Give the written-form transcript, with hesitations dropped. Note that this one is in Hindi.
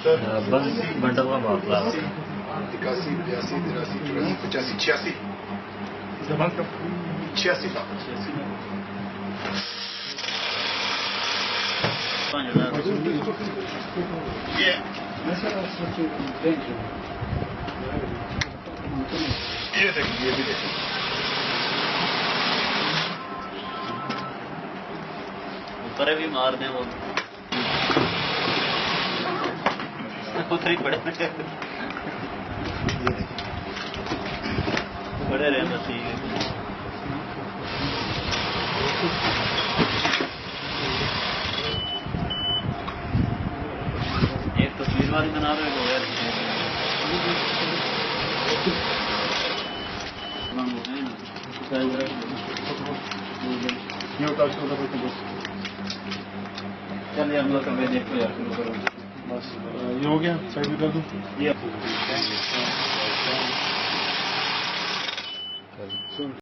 बस बंडल का मामला 81, 82, 83, 84, 85, 86 86 था। ये देखिए, ये भी देखिए। ऊपर भी मार दें वो उधर ही पड़े पड़े रहे बस ठीक है। एक तस्वीर वाली बना रहे हो यार चल यार हम लोग कभी देखो यार बस ये हो गया साइड में कर दूं। ये